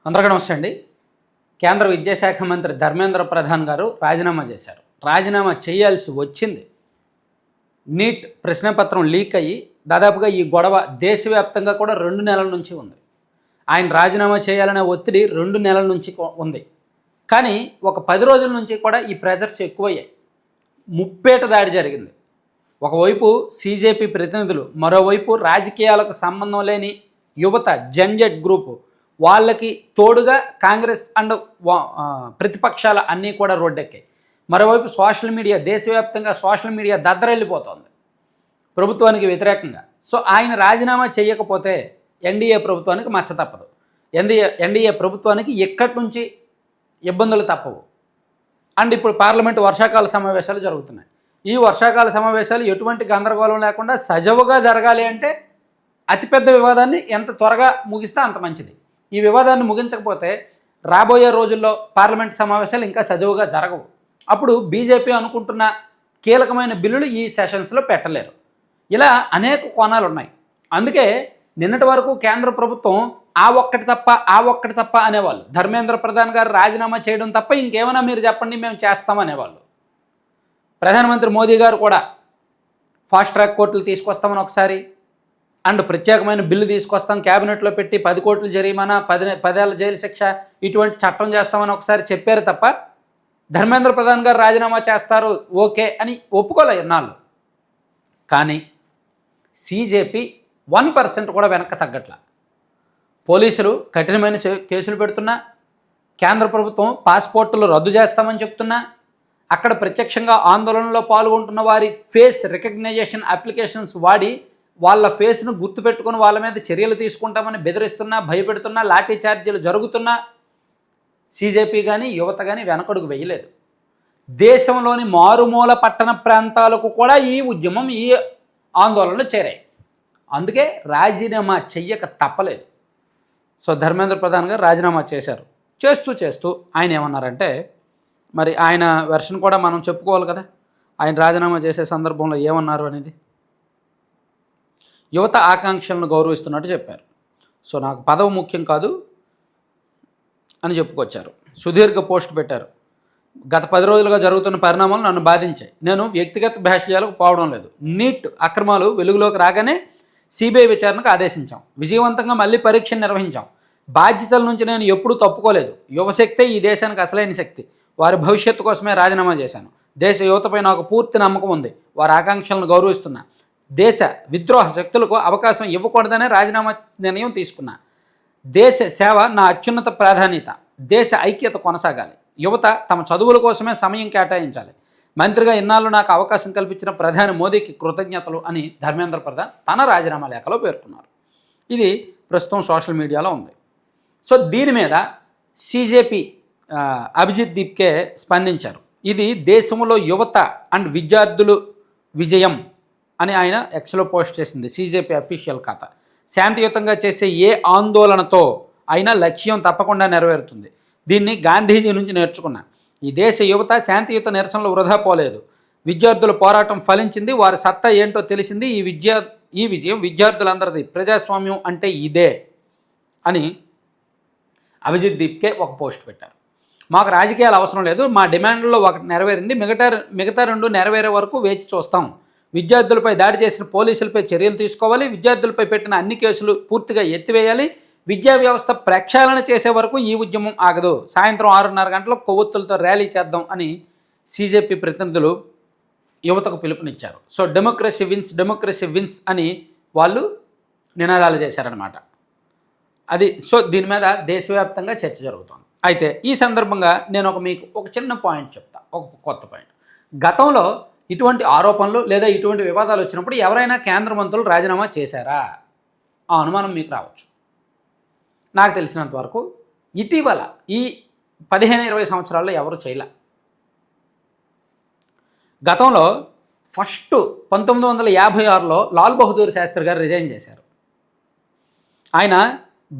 అందరికీ నమస్తే అండి. కేంద్ర విద్యాశాఖ మంత్రి ధర్మేంద్ర ప్రధాన్ గారు రాజీనామా చేశారు. రాజీనామా చేయాల్సి వచ్చింది. నీట్ ప్రశ్నపత్రం లీక్ అయ్యి దాదాపుగా ఈ గొడవ దేశవ్యాప్తంగా కూడా 2 నెలల నుంచి ఉంది. ఆయన రాజీనామా చేయాలనే ఒత్తిడి 2 నెలల నుంచి ఉంది. కానీ ఒక 10 రోజుల నుంచి కూడా ఈ ప్రెజర్స్ ఎక్కువయ్యాయి. ముప్పేట దాడి జరిగింది. ఒకవైపు సీజేపీ ప్రతినిధులు, మరోవైపు రాజకీయాలకు సంబంధం లేని యువత జెన్జెట్ గ్రూపు, వాళ్ళకి తోడుగా కాంగ్రెస్ అండ్ ప్రతిపక్షాల అన్నీ కూడా రోడ్డెక్కాయి. మరోవైపు సోషల్ మీడియా, దేశవ్యాప్తంగా సోషల్ మీడియా దద్దరెళ్ళిపోతోంది ప్రభుత్వానికి వ్యతిరేకంగా. సో ఆయన రాజీనామా చేయకపోతే ఎన్డీఏ ప్రభుత్వానికి మచ్చ తప్పదు. ఎన్డీఏ ప్రభుత్వానికి ఎక్కడి నుంచి ఇబ్బందులు తప్పవు. అండ్ ఇప్పుడు పార్లమెంటు వర్షాకాల సమావేశాలు జరుగుతున్నాయి. ఈ వర్షాకాల సమావేశాలు ఎటువంటి గందరగోళం లేకుండా సజావుగా జరగాలి అంటే అతిపెద్ద వివాదాన్ని ఎంత త్వరగా ముగిస్తే అంత మంచిది. ఈ వివాదాన్ని ముగించకపోతే రాబోయే రోజుల్లో పార్లమెంట్ సమావేశాలు ఇంకా సజావుగా జరగవు. అప్పుడు బీజేపీ అనుకుంటున్న కీలకమైన బిల్లులు ఈ సెషన్స్లో పెట్టలేరు. ఇలా అనేక కోణాలు ఉన్నాయి. అందుకే నిన్నటి వరకు కేంద్ర ప్రభుత్వం ఆ ఒక్కటి తప్ప అనేవాళ్ళు. ధర్మేంద్ర ప్రధాన్ గారు రాజీనామా చేయడం తప్ప ఇంకేమైనా మీరు చెప్పండి, మేము చేస్తామనేవాళ్ళు. ప్రధానమంత్రి మోదీ గారు కూడా ఫాస్ట్ ట్రాక్ కోర్టులు తీసుకొస్తామని ఒకసారి, అండ్ ప్రత్యేకమైన బిల్లు తీసుకొస్తాం, క్యాబినెట్లో పెట్టి 10 కోట్ల జరిమానా, 10 ఏళ్ల జైలు శిక్ష, ఇటువంటి చట్టం చేస్తామని ఒకసారి చెప్పారు తప్ప ధర్మేంద్ర ప్రధాన్ గారు రాజీనామా చేస్తారు ఓకే అని ఒప్పుకోలే ఎన్నాళ్ళు. కానీ సీజేపీ 1% కూడా వెనక్కి తగ్గట్ల. పోలీసులు కఠినమైన కేసులు పెడుతున్నా, కేంద్ర ప్రభుత్వం పాస్పోర్టులు రద్దు చేస్తామని చెప్తున్నా, అక్కడ ప్రత్యక్షంగా ఆందోళనలో పాల్గొంటున్న వారి ఫేస్ రికగ్నైజేషన్ అప్లికేషన్స్ వాడి వాళ్ళ ఫేస్ను గుర్తుపెట్టుకుని వాళ్ళ మీద చర్యలు తీసుకుంటామని బెదిరిస్తున్నా, భయపెడుతున్నా, లాఠీ చార్జీలు జరుగుతున్నా సీజేపీ కానీ యువత కానీ వెనకడుగు వేయలేదు. దేశంలోని మారుమూల పట్టణ ప్రాంతాలకు కూడా ఈ ఉద్యమం, ఈ ఆందోళనలు చేరాయి. అందుకే రాజీనామా చెయ్యక తప్పలేదు. సో ధర్మేంద్ర ప్రధాన్ గారు రాజీనామా చేశారు. చేస్తూ ఆయన ఏమన్నారంటే, మరి ఆయన వెర్షన్ కూడా మనం చెప్పుకోవాలి కదా, ఆయన రాజీనామా చేసే సందర్భంలో ఏమన్నారు అనేది. యువత ఆకాంక్షలను గౌరవిస్తున్నట్టు చెప్పారు. సో నాకు పదవి ముఖ్యం కాదు అని చెప్పుకొచ్చారు. సుదీర్ఘ పోస్ట్ పెట్టారు. గత 10 రోజులుగా జరుగుతున్న పరిణామాలు నన్ను బాధించాయి. నేను వ్యక్తిగత భాష్యాలకు పోవడం లేదు. నీట్ అక్రమాలు వెలుగులోకి రాగానే సిబిఐ విచారణకు ఆదేశించాం. విజయవంతంగా మళ్ళీ పరీక్షను నిర్వహించాం. బాధ్యతల నుంచి నేను ఎప్పుడూ తప్పుకోలేదు. యువశక్తే ఈ దేశానికి అసలైన శక్తి. వారి భవిష్యత్తు కోసమే రాజీనామా చేశాను. దేశ యువతపై నాకు పూర్తి నమ్మకం ఉంది. వారి ఆకాంక్షలను గౌరవిస్తున్నా. దేశ విద్రోహ శక్తులకు అవకాశం ఇవ్వకూడదనే రాజీనామా నిర్ణయం తీసుకున్నా. దేశ సేవ నా అత్యున్నత ప్రాధాన్యత. దేశ ఐక్యత కొనసాగాలి. యువత తమ చదువుల కోసమే సమయం కేటాయించాలి. మంత్రిగా ఇన్నాళ్ళు నాకు అవకాశం కల్పించిన ప్రధాని మోదీకి కృతజ్ఞతలు అని ధర్మేంద్ర ప్రధాన్ తన రాజీనామా లేఖలో పేర్కొన్నారు. ఇది ప్రస్తుతం సోషల్ మీడియాలో ఉంది. సో దీని మీద సీజేపీ అభిజిత్ దీప్కే స్పందించారు. ఇది దేశంలో యువత అండ్ విద్యార్థులు విజయం అని ఆయన ఎక్స్లో పోస్ట్ చేసింది సీజేపీ అఫీషియల్ ఖాతా. శాంతియుతంగా చేసే ఏ ఆందోళనతో అయినా లక్ష్యం తప్పకుండా నెరవేరుతుంది. దీన్ని గాంధీజీ నుంచి నేర్చుకున్నా. ఈ దేశ యువత శాంతియుత నిరసనలు వృధా పోలేదు. విద్యార్థుల పోరాటం ఫలించింది. వారి సత్తా ఏంటో తెలిసింది. ఈ విజయం విద్యార్థులందరిది. ప్రజాస్వామ్యం అంటే ఇదే అని అభిజిత్ దీప్కే ఒక పోస్ట్ పెట్టారు. మాకు రాజకీయాలు అవసరం లేదు. మా డిమాండ్లలో ఒకటి నెరవేరింది. మిగతా 2 నెరవేరే వరకు వేచి చూస్తాం. విద్యార్థులపై దాడి చేసిన పోలీసులపై చర్యలు తీసుకోవాలి. విద్యార్థులపై పెట్టిన అన్ని కేసులు పూర్తిగా ఎత్తివేయాలి. విద్యా వ్యవస్థ ప్రక్షాళన చేసే వరకు ఈ ఉద్యమం ఆగదు. సాయంత్రం 6:30 గంటలకు కొవ్వొత్తులతో ర్యాలీ చేద్దాం అని సీజేపీ ప్రతినిధులు యువతకు పిలుపునిచ్చారు. సో డెమోక్రసీ విన్స్ అని వాళ్ళు నినాదాలు చేశారనమాట. అది సో దీని మీద దేశవ్యాప్తంగా చర్చ జరుగుతోంది. అయితే ఈ సందర్భంగా నేను మీకు ఒక చిన్న పాయింట్ చెప్తా, ఒక కొత్త పాయింట్. గతంలో ఇటువంటి ఆరోపణలు లేదా ఇటువంటి వివాదాలు వచ్చినప్పుడు ఎవరైనా కేంద్ర మంత్రులు రాజీనామా చేశారా? ఆ అనుమానం మీకు రావచ్చు. నాకు తెలిసినంత వరకు ఇటీవల ఈ 15-20 సంవత్సరాల్లో ఎవరు చేయలే. గతంలో ఫస్ట్ 1956లో లాల్ బహదూర్ శాస్త్రి గారు రిజైన్ చేశారు. ఆయన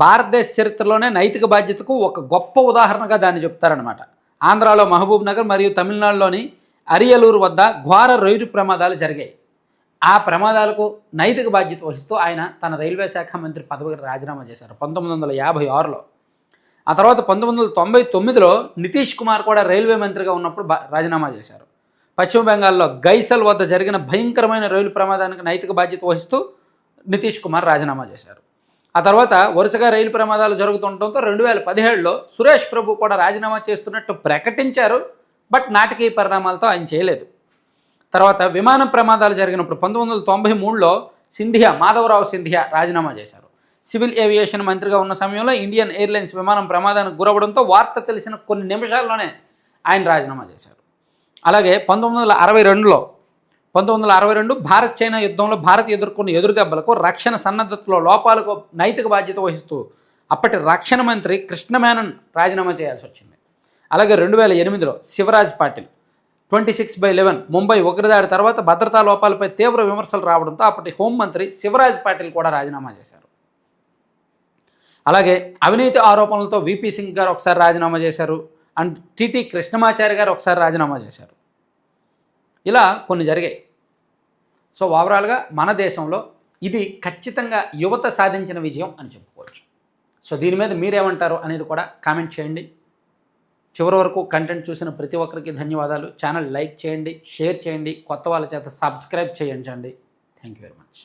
భారతదేశ చరిత్రలోనే నైతిక బాధ్యతకు ఒక గొప్ప ఉదాహరణగా దాన్ని చెప్తారనమాట. ఆంధ్రాలో మహబూబ్ నగర్ మరియు తమిళనాడులోని అరియలూరు వద్ద ఘోర రైలు ప్రమాదాలు జరిగాయి. ఆ ప్రమాదాలకు నైతిక బాధ్యత వహిస్తూ ఆయన తన రైల్వే శాఖ మంత్రి పదవికి రాజీనామా చేశారు 1956లో. ఆ తర్వాత 1999లో నితీష్ కుమార్ కూడా రైల్వే మంత్రిగా ఉన్నప్పుడు రాజీనామా చేశారు. పశ్చిమ బెంగాల్లో గైసల్ వద్ద జరిగిన భయంకరమైన రైలు ప్రమాదానికి నైతిక బాధ్యత వహిస్తూ నితీష్ కుమార్ రాజీనామా చేశారు. ఆ తర్వాత వరుసగా రైలు ప్రమాదాలు జరుగుతుండటంతో 2017లో సురేష్ ప్రభు కూడా రాజీనామా చేస్తున్నట్టు ప్రకటించారు. బట్ నాటకీయ పరిణామాలతో ఆయన చేయలేదు. తర్వాత విమాన ప్రమాదాలు జరిగినప్పుడు 1993లో మాధవరావు సింధియా రాజీనామా చేశారు. సివిల్ ఏవియేషన్ మంత్రిగా ఉన్న సమయంలో ఇండియన్ ఎయిర్లైన్స్ విమానం ప్రమాదానికి గురవడంతో వార్త తెలిసిన కొన్ని నిమిషాల్లోనే ఆయన రాజీనామా చేశారు. అలాగే 1962 భారత్ చైనా యుద్ధంలో భారత్ ఎదుర్కొన్న ఎదురుదెబ్బలకు రక్షణ సన్నద్ధతలో లోపాలకు నైతిక బాధ్యత వహిస్తూ అప్పటి రక్షణ మంత్రి కృష్ణమేనన్ రాజీనామా చేయాల్సి వచ్చింది. అలాగే 2008లో శివరాజ్ పాటిల్ 26/11 ముంబై ఉగ్రదాడి తర్వాత భద్రతా లోపాలపై తీవ్ర విమర్శలు రావడంతో అప్పటి హోంమంత్రి శివరాజ్ పాటిల్ కూడా రాజీనామా చేశారు. అలాగే అవినీతి ఆరోపణలతో విపి సింగ్ గారు ఒకసారి రాజీనామా చేశారు. అండ్ టిటి కృష్ణమాచారి గారు ఒకసారి రాజీనామా చేశారు. ఇలా కొన్ని జరిగాయి. సో ఓవరాల్గా మన దేశంలో ఇది ఖచ్చితంగా యువత సాధించిన విజయం అని చెప్పుకోవచ్చు. సో దీని మీద మీరేమంటారు అనేది కూడా కామెంట్ చేయండి. చివరి వరకు కంటెంట్ చూసిన ప్రతి ఒక్కరికి ధన్యవాదాలు. ఛానల్ లైక్ చేయండి, షేర్ చేయండి, కొత్త వాళ్ళ చేత సబ్స్క్రైబ్ చేయించండి. Thank you very much.